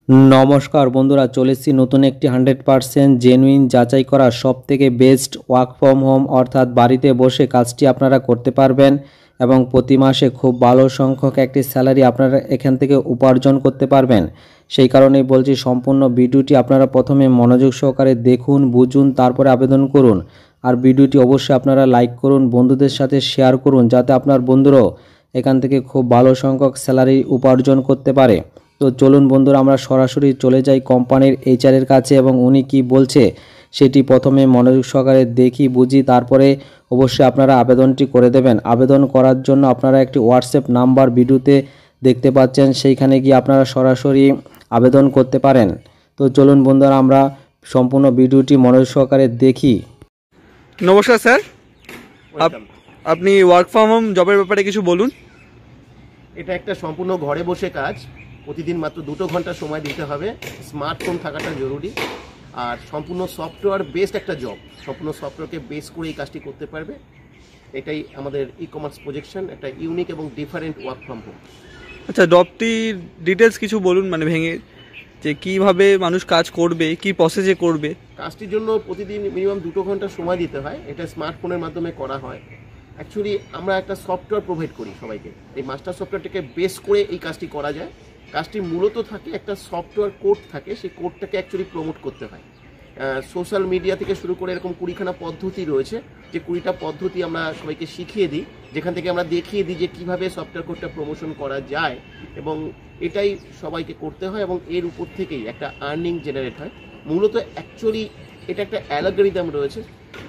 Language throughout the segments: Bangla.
নমস্কার বন্ধুরা, চলে এসেছি নতুন একটি 100% জেনুইন যাচাই করা সবথেকে বেস্ট ওয়ার্ক ফ্রম হোম অর্থাৎ বাড়িতে বসে কাজটি আপনারা করতে পারবেন এবং প্রতি মাসে খুব ভালো সংখ্যক একটি স্যালারি আপনারা এখান থেকে উপার্জন করতে পারবেন। সেই কারণেই বলছি, সম্পূর্ণ ভিডিওটি আপনারা প্রথমে মনোযোগ সহকারে দেখুন, বুঝুন, তারপরে আবেদন করুন। আর ভিডিওটি অবশ্যই আপনারা লাইক করুন, বন্ধুদের সাথে শেয়ার করুন, যাতে আপনার বন্ধুরাও এখান থেকে খুব ভালো সংখ্যক স্যালারি উপার্জন করতে পারে। তো চলুন বন্ধুরা, আমরা সরাসরি চলে যাই কোম্পানির এইচআরের কাছে এবং উনি কি বলছে সেটি প্রথমে মনোযোগ সহকারে দেখি, বুঝি, তারপরে অবশ্যই আপনারা আবেদনটি করে দেবেন। আবেদন করার জন্য আপনারা একটি হোয়াটসঅ্যাপ নাম্বার ভিডিওতে দেখতে পাচ্ছেন, সেইখানে গিয়ে আপনারা সরাসরি আবেদন করতে পারেন। তো চলুন বন্ধুরা, আমরা সম্পূর্ণ ভিডিওটি মনোযোগ সহকারে দেখি। নমস্কার স্যার, আপনি ওয়ার্ক ফ্রম হোম জবের ব্যাপারে কিছু বলুন। এটা একটা সম্পূর্ণ ঘরে বসে কাজ, প্রতিদিন মাত্র 2 ঘন্টা সময় দিতে হবে। স্মার্টফোন থাকাটা জরুরি, আর সম্পূর্ণ সফটওয়্যার বেসড একটা জব, সম্পূর্ণ সফটওয়্যারকে বেস করে এই কাজটি করতে পারবে। এটাই আমাদের ই কমার্স প্রজেকশন, একটা ইউনিক এবং ডিফারেন্ট ওয়ার্ক ফ্রম হোম। আচ্ছা, জবটির ডিটেলস কিছু বলুন, মানে ভেঙে, যে কিভাবে মানুষ কাজ করবে, কি প্রসেসে করবে। কাজটির জন্য প্রতিদিন মিনিমাম 2 ঘন্টা সময় দিতে হয়। এটা স্মার্টফোনের মাধ্যমে করা হয়। অ্যাকচুয়ালি আমরা একটা সফটওয়্যার প্রোভাইড করি সবাইকে, এই মাস্টার সফটওয়্যারটাকে বেস করে এই কাজটি করা যায়। কাজটি মূলত থাকে, একটা সফটওয়্যার কোড থাকে, সেই কোডটাকে অ্যাকচুয়ালি প্রমোট করতে হয়। সোশ্যাল মিডিয়া থেকে শুরু করে এরকম 20খানা পদ্ধতি রয়েছে, যে 20টা পদ্ধতি আমরা সবাইকে শিখিয়ে দিই, যেখান থেকে আমরা দেখিয়ে দিই যে কীভাবে সফটওয়্যার কোডটা প্রমোশন করা যায়, এবং এটাই সবাইকে করতে হয় এবং এর উপর থেকেই একটা আর্নিং জেনারেট হয়। মূলত অ্যাকচুয়ালি এটা একটা অ্যালগরিদম রয়েছে,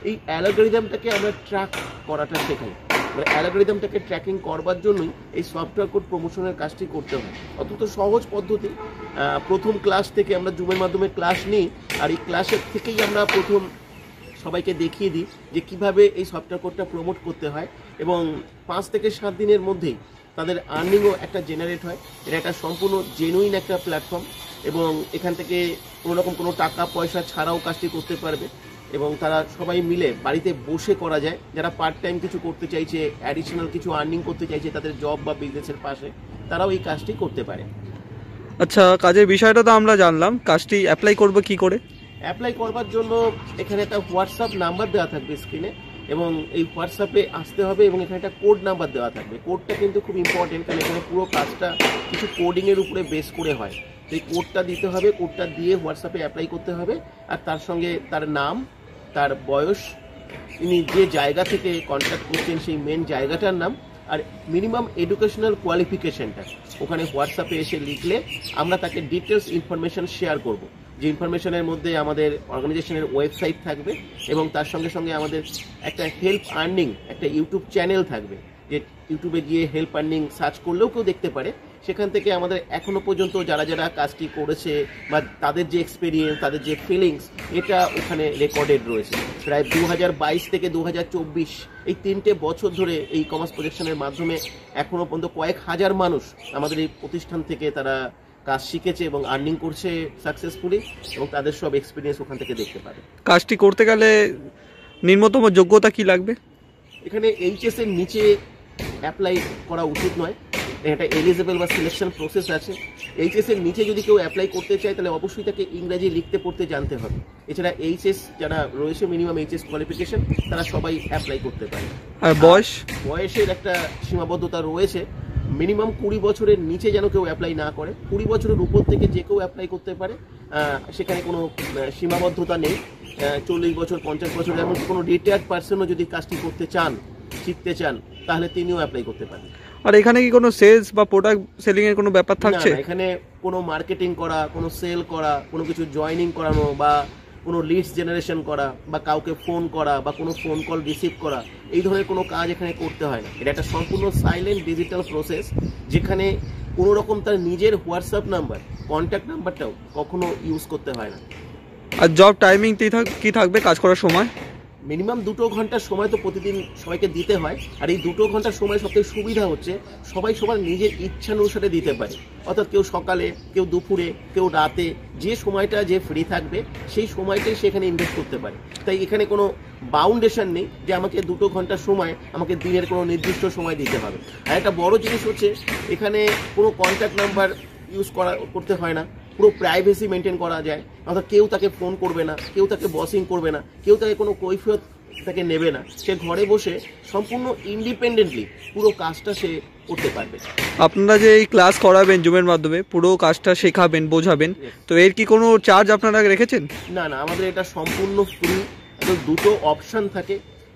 এই অ্যালগরিদমটাকে আমরা ট্র্যাক করাটা শেখাই। অ্যালগরিদমটাকে ট্র্যাকিং করবার জন্যই এই সফটওয়্যার কোড প্রমোশনের কাজটি করতে হয়। অত্যন্ত সহজ পদ্ধতি। প্রথম ক্লাস থেকে আমরা জুমের মাধ্যমে ক্লাস নিই, আর এই ক্লাসের থেকেই আমরা প্রথম সবাইকে দেখিয়ে দিই যে কিভাবে এই সফটওয়্যার কোডটা প্রমোট করতে হয়, এবং 5 থেকে 7 দিনের মধ্যেই তাদের আর্নিংও একটা জেনারেট হয়। এটা একটা সম্পূর্ণ জেনুইন একটা প্ল্যাটফর্ম, এবং এখান থেকে কোনোরকম কোনো টাকা পয়সা ছাড়াও কাজটি করতে পারবে, এবং তারা সবাই মিলে বাড়িতে বসে করা যায়। যারা পার্ট টাইম কিছু করতে চাইছে, অ্যাডিশনাল কিছু আর্নিং করতে চাইছে তাদের জব বা বিজনেসের পাশে, তারাও এই কাজটি করতে পারে। আচ্ছা, কাজের বিষয়টা তো আমরা জানলাম, কাজটি অ্যাপ্লাই করবো কি করে? অ্যাপ্লাই করবার জন্য এখানে একটা হোয়াটসঅ্যাপ নাম্বার দেওয়া থাকবে স্ক্রিনে, এবং এই হোয়াটসঅ্যাপে আসতে হবে, এবং এখানে একটা কোড নাম্বার দেওয়া থাকবে। কোডটা কিন্তু খুব ইম্পর্টেন্ট, কারণ এখানে পুরো কাজটা কিছু কোডিংয়ের উপরে বেস করে হয়। সেই কোডটা দিতে হবে, কোডটা দিয়ে হোয়াটসঅ্যাপে অ্যাপ্লাই করতে হবে, আর তার সঙ্গে তার নাম, তার বয়স, তিনি যে জায়গা থেকে কন্ট্যাক্ট করছেন সেই মেন জায়গাটার নাম, আর মিনিমাম এডুকেশনাল কোয়ালিফিকেশনটা ওখানে হোয়াটসঅ্যাপে এসে লিখলে আমরা তাকে ডিটেলস ইনফরমেশন শেয়ার করব। যে ইনফরমেশনের মধ্যে আমাদের অর্গানাইজেশনের ওয়েবসাইট থাকবে, এবং তার সঙ্গে সঙ্গে আমাদের একটা হেল্প আর্নিং একটা ইউটিউব চ্যানেল থাকবে, যে ইউটিউবে গিয়ে হেল্প আর্নিং সার্চ করলেও কেউ দেখতে পারে। সেখান থেকে আমাদের এখনো পর্যন্ত যারা যারা কাজটি করেছে বা তাদের যে এক্সপিরিয়েন্স, তাদের যে ফিলিংস, এটা ওখানে রেকর্ডেড রয়েছে। প্রায় 2022 থেকে 2024 এই 3টে বছর ধরে এই কমার্স প্রজেকশনের মাধ্যমে এখনো পর্যন্ত কয়েক হাজার মানুষ আমাদের এই প্রতিষ্ঠান থেকে তারা কাজ শিখেছে এবং আর্নিং করছে সাকসেসফুলি, এবং তাদের সব এক্সপিরিয়েন্স ওখান থেকে দেখতে পাবে। কাজটি করতে গেলে নিম্নতম যোগ্যতা কি লাগবে? এখানে এইচএস এর নিচে অ্যাপ্লাই করা উচিত নয়, একটা এলিজিবল বা সিলেকশন প্রসেস আছে। এইচএস এর নিচে যদি কেউ অ্যাপ্লাই করতে চায় তাহলে অবশ্যই তাকে ইংরেজি লিখতে পড়তে জানতে হবে। এছাড়া এইচএস যারা রয়েছে, মিনিমাম এইচএস কোয়ালিফিকেশন, তারা সবাই অ্যাপ্লাই করতে পারে। আর বয়সের একটা সীমাবদ্ধতা রয়েছে, মিনিমাম 20 বছরের নিচে যেন কেউ অ্যাপ্লাই না করে। 20 বছরের উপর থেকে যে কেউ অ্যাপ্লাই করতে পারে, সেখানে কোনো সীমাবদ্ধতা নেই। 40 বছর, 50 বছর, এমন কোনো রিটায়ার্ড পার্সনও যদি কাজটি করতে চান, শিখতে চান, তাহলে তিনিও অ্যাপ্লাই করতে পারেন। আর এখানে কি কোনো সেলস বা প্রোডাক্ট সেলিং এর কোনো ব্যাপার থাকছে? না, এখানে কোনো মার্কেটিং করা, কোনো সেল করা, কোনো কিছু জয়েনিং করানো, বা কোনো লিডস জেনারেশন করা, বা কাউকে ফোন করা, বা কোনো ফোন কল রিসিভ করা, এই ধরনের কোনো কাজ এখানে করতে হয় না। এটা একটা সম্পূর্ণ সাইলেন্ট ডিজিটাল প্রসেস, যেখানে কোনো রকম তার নিজের হোয়াটসঅ্যাপ নাম্বার, কন্ট্যাক্ট নাম্বারটাও কখনো ইউজ করতে হয় না। আর জব টাইমিং কি থাকবে কাজ করার সময়? মিনিমাম 2 ঘন্টার সময় তো প্রতিদিন সবাইকে দিতে হয়, আর এই 2 ঘন্টার সময় সবথেকে সুবিধা হচ্ছে সবাই সবার নিজের ইচ্ছানুসারে দিতে পারে। অর্থাৎ কেউ সকালে, কেউ দুপুরে, কেউ রাতে, যে সময়টা যে ফ্রি থাকবে সেই সময়টাই সেখানে ইনভেস্ট করতে পারে। তাই এখানে কোনো বাউন্ডেশন নেই যে আমাকে 2 ঘন্টার সময়, আমাকে দিনের কোনো নির্দিষ্ট সময় দিতে হবে। আর একটা বড় জিনিস হচ্ছে, এখানে কোনো কন্ট্যাক্ট নাম্বার ইউজ করতে হয় না, পুরো প্রাইভেসি মেনটেন করা যায়, অর্থাৎ কেউ তাকে ফোন করবে না, কেউ তাকে বসিং করবে না, কেউ তাকে কোনো কৈফিয়ত তাকে নেবে না, সে ঘরে বসে সম্পূর্ণ ইন্ডিপেন্ডেন্টলি পুরো কাজটা সে করতে পারবে। আপনারা যে এই ক্লাস করাবেন জুমের মাধ্যমে, পুরো কাজটা শেখাবেন, বোঝাবেন, তো এর কি কোনো চার্জ আপনারা রেখেছেন? না না, আমাদের এটা সম্পূর্ণ ফ্রি। দুটো অপশান থাকে,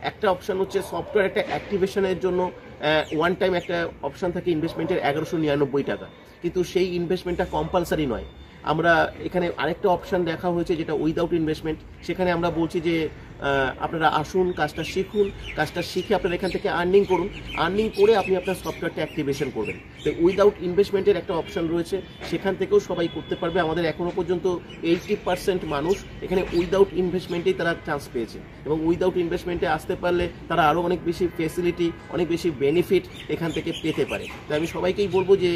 একটা অপশান হচ্ছে সফটওয়্যার একটা অ্যাক্টিভেশনের জন্য ওয়ান টাইম একটা অপশান থাকে ইনভেস্টমেন্টের 1199 টাকা, কিন্তু সেই ইনভেস্টমেন্টটা কম্পালসারি নয়। আমরা এখানে আরেকটা অপশান দেখা হয়েছে যেটা উইদাউট ইনভেস্টমেন্ট, সেখানে আমরা বলছি যে আপনারা আসুন, কাজটা শিখুন, কাজটা শিখে আপনারা এখান থেকে আর্নিং করুন, আর্নিং করে আপনি আপনার সফটওয়্যারটা অ্যাক্টিভেশন করবেন। তো উইদাউট ইনভেস্টমেন্টের একটা অপশান রয়েছে, সেখান থেকেও সবাই করতে পারবে। আমাদের এখনও পর্যন্ত 80% মানুষ এখানে উইদাউট ইনভেস্টমেন্টেই তারা চান্স পেয়েছে, এবং উইদাউট ইনভেস্টমেন্টে আসতে পারলে তারা আরও অনেক বেশি ফেসিলিটি, অনেক বেশি বেনিফিট এখান থেকে পেতে পারে। তাই আমি সবাইকেই বলবো যে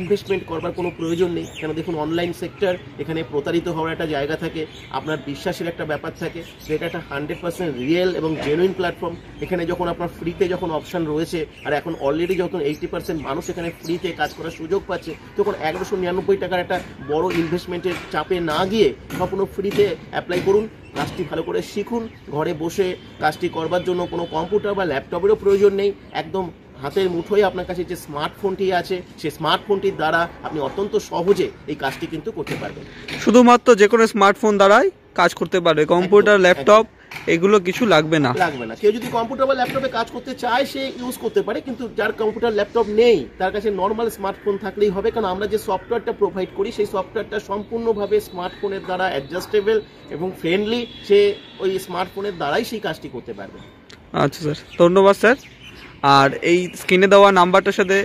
ইনভেস্টমেন্ট করবার কোনো প্রয়োজন নেই, কেন দেখুন অনলাইন সেক্টর, এখানে প্রতারিত হওয়ার একটা জায়গা থাকে, আপনার বিশ্বাসের একটা ব্যাপার থাকে, যেটা একটা 100% রিয়েল এবং জেনুইন প্ল্যাটফর্ম। এখানে যখন আপনার ফ্রিতে যখন অপশান রয়েছে, আর এখন অলরেডি যখন 80% মানুষ এখানে ফ্রিতে কাজ করার সুযোগ পাচ্ছে, তখন 1199 টাকার একটা বড় ইনভেস্টমেন্টের চাপে না গিয়ে সম্পূর্ণ ফ্রিতে অ্যাপ্লাই করুন, কাজটি ভালো করে শিখুন। ঘরে বসে কাজটি করবার জন্য কোনো কম্পিউটার বা ল্যাপটপেরও প্রয়োজন নেই, একদম হাতের মুঠোয় আপনার কাছে যে স্মার্টফোনটি আছে, সেই স্মার্টফোনটির দ্বারা আপনি অত্যন্ত সহজে এই কাজটি কিন্তু করতে পারবেন। শুধুমাত্র যে কোনো স্মার্টফোন দ্বারাই কাজ করতে পারবে, কম্পিউটার, ল্যাপটপ এগুলো কিছু লাগবে না। কেউ যদি কম্পিউটার বা ল্যাপটপে কাজ করতে চায় সে ইউজ করতে পারে, কিন্তু যার কম্পিউটার ল্যাপটপ নেই তার কাছে নর্মাল স্মার্টফোন থাকলেই হবে, কারণ আমরা যে সফটওয়্যারটা প্রোভাইড করি সেই সফটওয়্যারটা সম্পূর্ণভাবে স্মার্টফোনের দ্বারা অ্যাডজাস্টেবল এবং ফ্রেন্ডলি, সে ওই স্মার্টফোনের দ্বারাই সেই কাজটি করতে পারবে। আচ্ছা স্যার, ধন্যবাদ স্যার। আর এই স্ক্রিনে দেওয়া নাম্বারটার সাথে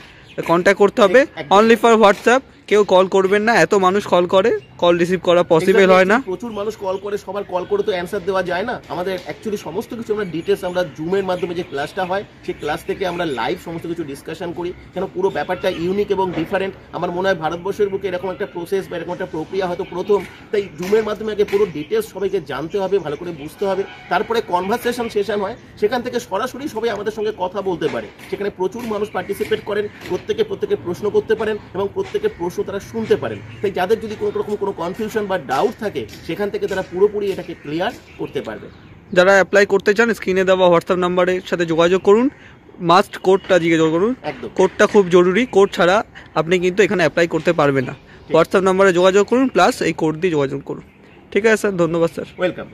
কন্ট্যাক্ট করতে হবে, অনলি ফর হোয়াটসঅ্যাপ। কেউ কল করবেন না, এত মানুষ কল করে, কল রিসিভ করা পসিবল হয় না। প্রচুর মানুষ কল করে, সবার কল করে তো অ্যান্সার দেওয়া যায় না। আমাদের অ্যাকচুয়ালি সমস্ত কিছু আমরা ডিটেলস, আমরা জুমের মাধ্যমে যে ক্লাসটা হয় সেই ক্লাস থেকে আমরা লাইভ সমস্ত কিছু ডিসকাশন করি, কেন পুরো ব্যাপারটা ইউনিক এবং ডিফারেন্ট। আমার মনে হয় ভারতবর্ষের বুকে এরকম একটা প্রসেস বা এরকম একটা প্রক্রিয়া হয়তো প্রথম। তাই জুমের মাধ্যমে আগে পুরো ডিটেলস সবাইকে জানতে হবে, ভালো করে বুঝতে হবে, তারপরে কনভারসেশন সেশন হয়, সেখান থেকে সরাসরি সবাই আমাদের সঙ্গে কথা বলতে পারে। সেখানে প্রচুর মানুষ পার্টিসিপেট করেন, প্রত্যেকে প্রশ্ন করতে পারেন এবং প্রত্যেকের প্রশ্ন তারা শুনতে পারেন। তাই যাদের যদি কোনো রকম কোনো কনফিউশন বা ডাউট থাকে, সেখান থেকে তারা পুরোপুরি এটাকে ক্লিয়ার করতে পারবে। যারা অ্যাপ্লাই করতে চান স্ক্রিনে দেওয়া হোয়াটসঅ্যাপ নাম্বারের সাথে যোগাযোগ করুন, মাস্ট কোডটা জিজ্ঞেস করুন, কোডটা খুব জরুরি, কোড ছাড়া আপনি কিন্তু এখানে অ্যাপ্লাই করতে পারবেন না। হোয়াটসঅ্যাপ নাম্বারে যোগাযোগ করুন, প্লাস এই কোড দিয়ে যোগাযোগ করুন। ঠিক আছে স্যার, ধন্যবাদ স্যার। ওয়েলকাম।